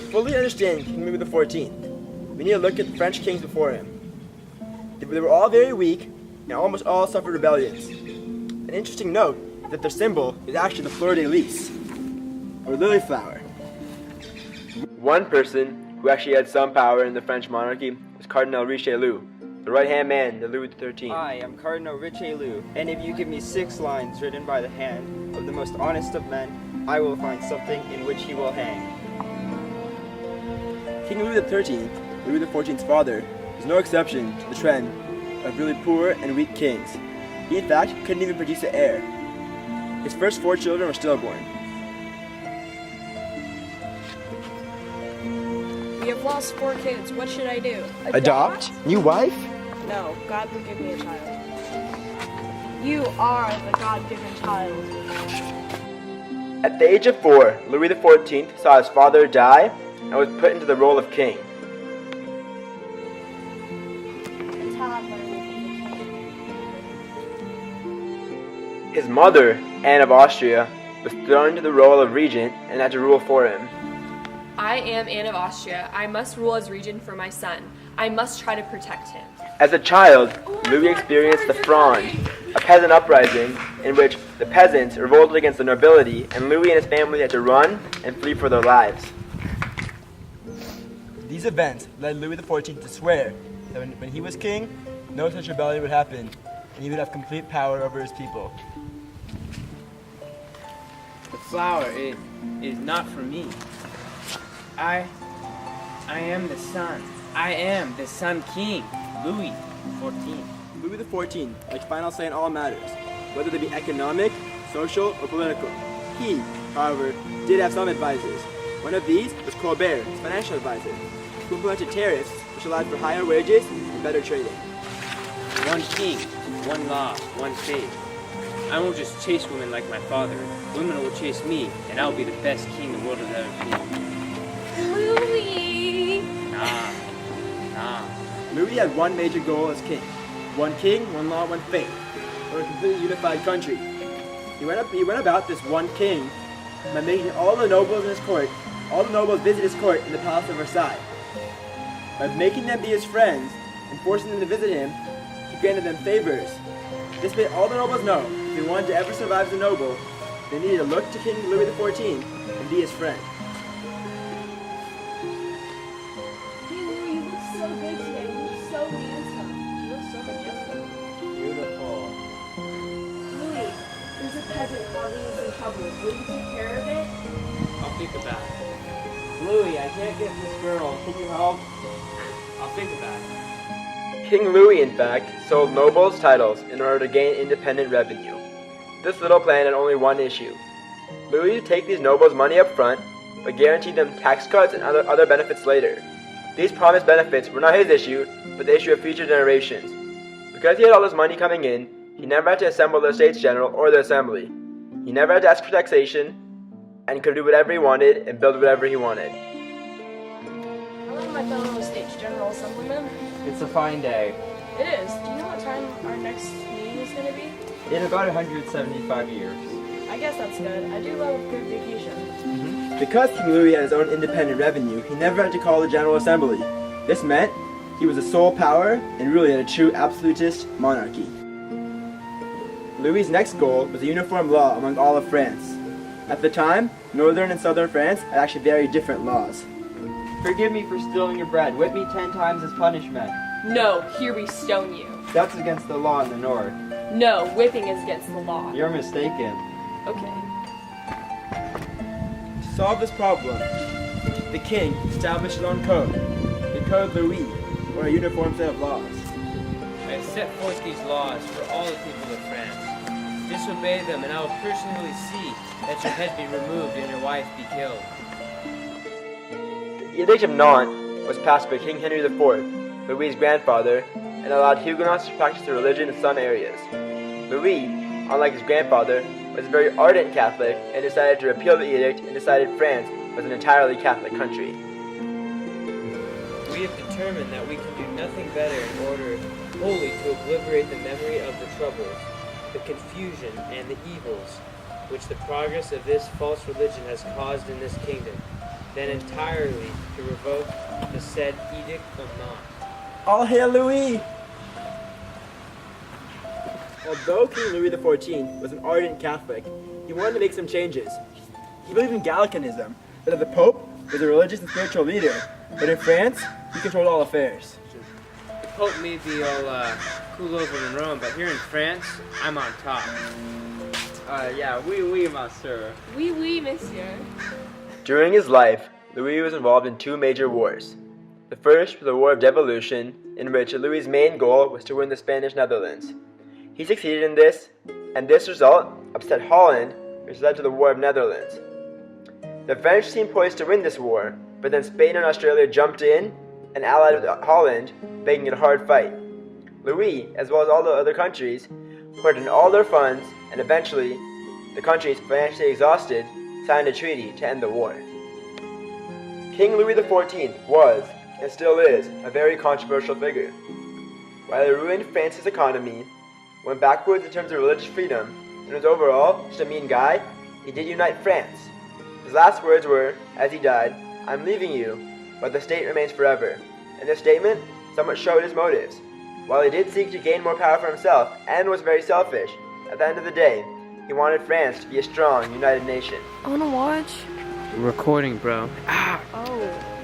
To fully understand King Louis XIV, we need to look at the French kings before him. They were all very weak, and almost all suffered rebellions. An interesting note is that their symbol is actually the fleur de lis, or lily flower. One person who actually had some power in the French monarchy was Cardinal Richelieu, the right-hand man to Louis XIII. I am Cardinal Richelieu, and if you give me 6 lines written by the hand of the most honest of men, I will find something in which he will hang. King Louis XIII, Louis XIV's father, was no exception to the trend of really poor and weak kings. He in fact couldn't even produce an heir. His first 4 children were stillborn. We have lost 4 kids. What should I do? Adopt? New wife? No, God will give me a child. You are the God-given child. At the age of 4, Louis XIV saw his father die and was put into the role of king. His mother, Anne of Austria, was thrown into the role of regent and had to rule for him. I am Anne of Austria. I must rule as regent for my son. I must try to protect him. As a child, Louis experienced the Fronde, a peasant uprising in which the peasants revolted against the nobility, and Louis and his family had to run and flee for their lives. These events led Louis XIV to swear that when he was king, no such rebellion would happen, and he would have complete power over his people. The flower is not for me. I am the son. I am the Sun King, Louis XIV. Louis XIV had final say in all matters, whether they be economic, social, or political. He, however, did have some advisors. One of these was Colbert, his financial advisor, who implemented tariffs which allowed for higher wages and better trading. One king, one law, one faith. I won't just chase women like my father. Women will chase me, and I'll be the best king the world has ever seen. Louis! Nah. Louis had one major goal as king. One king, one law, one faith. For a completely unified country. He went about this one king by making all the nobles visit his court in the Palace of Versailles. By making them be his friends and forcing them to visit him, he granted them favors. This made all the nobles know if they wanted to ever survive as a noble, they needed to look to King Louis XIV and be his friend. Hey Louis, you look so good today. You look so handsome. You look so majestic. Beautiful. Louis, there's a peasant causing us some trouble. Will you take care of it? I'll think about it. Louis, I can't get this girl. Can you help? I'll think about it. King Louis, in fact, sold nobles' titles in order to gain independent revenue. This little plan had only one issue. Louis would take these nobles' money up front, but guaranteed them tax cuts and other benefits later. These promised benefits were not his issue, but the issue of future generations. Because he had all this money coming in, he never had to assemble the States General or the Assembly. He never had to ask for taxation, and could do whatever he wanted and build whatever he wanted. Hello, my fellow States General Assemblyman. It's a fine day. It is. Do you know what time our next meeting is going to be? In about 175 years. I guess that's good. I do love a good vacation. Because King Louis had his own independent revenue, he never had to call the General Assembly. This meant he was a sole power and really had a true absolutist monarchy. Louis's next goal was a uniform law among all of France. At the time, northern and southern France had actually very different laws. Forgive me for stealing your bread. Whip me 10 times as punishment. No, here we stone you. That's against the law in the north. No, whipping is against the law. You're mistaken. Okay. To solve this problem, the king established his own code, the Code Louis, or a uniform set of laws. I have set forth these laws for all the people of France. Disobey them, and I will personally see that your head be removed and your wife be killed. The Edict of Nantes was passed by King Henry IV, Louis's grandfather, and allowed Huguenots to practice their religion in some areas. Louis, unlike his grandfather, was a very ardent Catholic and decided to repeal the edict and decided France was an entirely Catholic country. We have determined that we can do nothing better in order wholly to obliterate the memory of the troubles, the confusion, and the evils which the progress of this false religion has caused in this kingdom. then entirely to revoke the said Edict of Nantes. All hail Louis! Although King Louis XIV was an ardent Catholic, he wanted to make some changes. He believed in Gallicanism, that the Pope was a religious and spiritual leader, but in France, he controlled all affairs. The Pope may be all cool over in Rome, but here in France, I'm on top. Yeah, oui, monsieur. Oui, oui, monsieur. During his life, Louis was involved in two major wars. The first was the War of Devolution, in which Louis's main goal was to win the Spanish Netherlands. He succeeded in this, and this result upset Holland, which led to the War of Netherlands. The French seemed poised to win this war, but then Spain and Australia jumped in and allied with Holland, making it a hard fight. Louis, as well as all the other countries, poured in all their funds, and eventually, the countries, financially exhausted, signed a treaty to end the war. King Louis XIV was, and still is, a very controversial figure. While he ruined France's economy, went backwards in terms of religious freedom, and was overall just a mean guy, he did unite France. His last words were, as he died, "I'm leaving you, but the state remains forever." In this statement, somewhat showed his motives. While he did seek to gain more power for himself and was very selfish, at the end of the day, he wanted France to be a strong, united nation. I wanna watch. Recording, bro. Oh.